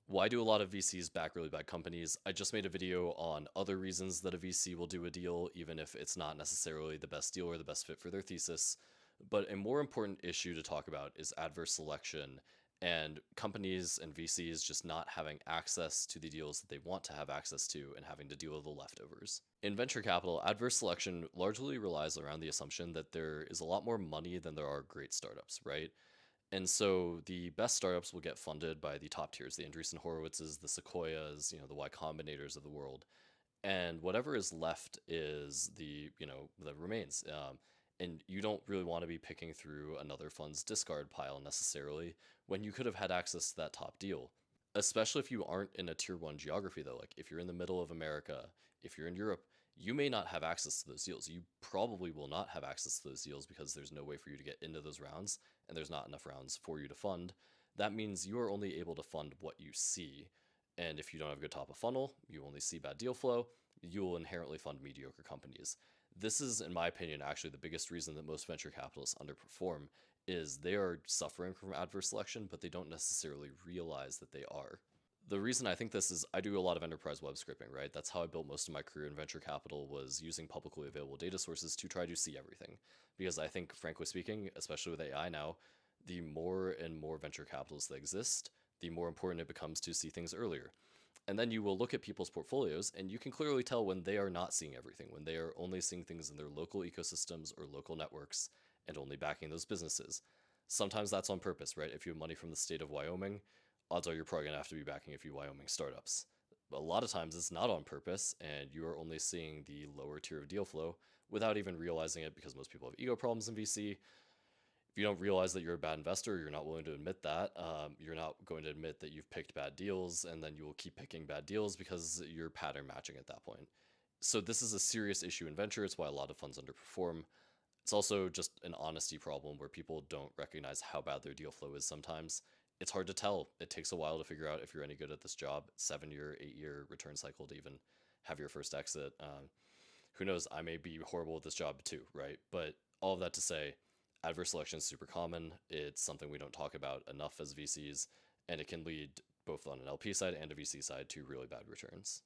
Why do a lot of VCs back really bad companies? I just made a video on other reasons that a VC will do a deal, even if it's not necessarily the best deal or the best fit for their thesis. But a more important issue to talk about is adverse selection and companies and VCs just not having access to the deals that they want to have access to and having to deal with the leftovers. In venture capital, adverse selection largely relies around the assumption that there is a lot more money than there are great startups, right? And so the best startups will get funded by the top tiers, the Andreessen Horowitzes, the Sequoias, the Y Combinators of the world. And whatever is left is that remains. And you don't really want to be picking through another fund's discard pile necessarily when you could have had access to that top deal. Especially if you aren't in a tier one geography, though. Like if you're in the middle of America, if you're in Europe, you may not have access to those deals. You probably will not have access to those deals because there's no way for you to get into those rounds and there's not enough rounds for you to fund. That means you are only able to fund what you see. And if you don't have a good top of funnel, you only see bad deal flow, you will inherently fund mediocre companies. This is, in my opinion, actually the biggest reason that most venture capitalists underperform is they are suffering from adverse selection, but they don't necessarily realize that they are. The reason I think this is I do a lot of enterprise web scraping, right? That's how I built most of my career in venture capital was using publicly available data sources to try to see everything. Because I think, frankly speaking, especially with AI now, the more and more venture capitalists that exist, the more important it becomes to see things earlier. And then you will look at people's portfolios and you can clearly tell when they are not seeing everything, when they are only seeing things in their local ecosystems or local networks and only backing those businesses. Sometimes that's on purpose, right? If you have money from the state of Wyoming, odds are you're probably going to have to be backing a few Wyoming startups. But a lot of times it's not on purpose and you are only seeing the lower tier of deal flow without even realizing it because most people have ego problems in VC. If you don't realize that you're a bad investor, you're not willing to admit that. You're not going to admit that you've picked bad deals, and then you will keep picking bad deals because you're pattern matching at that point. So this is a serious issue in venture. It's why a lot of funds underperform. It's also just an honesty problem where people don't recognize how bad their deal flow is sometimes. It's hard to tell. It takes a while to figure out if you're any good at this job. 7 year, 8 year return cycle to even have your first exit. Who knows? I may be horrible at this job too, right? But all of that to say, adverse selection is super common. It's something we don't talk about enough as VCs, and it can lead both on an LP side and a VC side to really bad returns.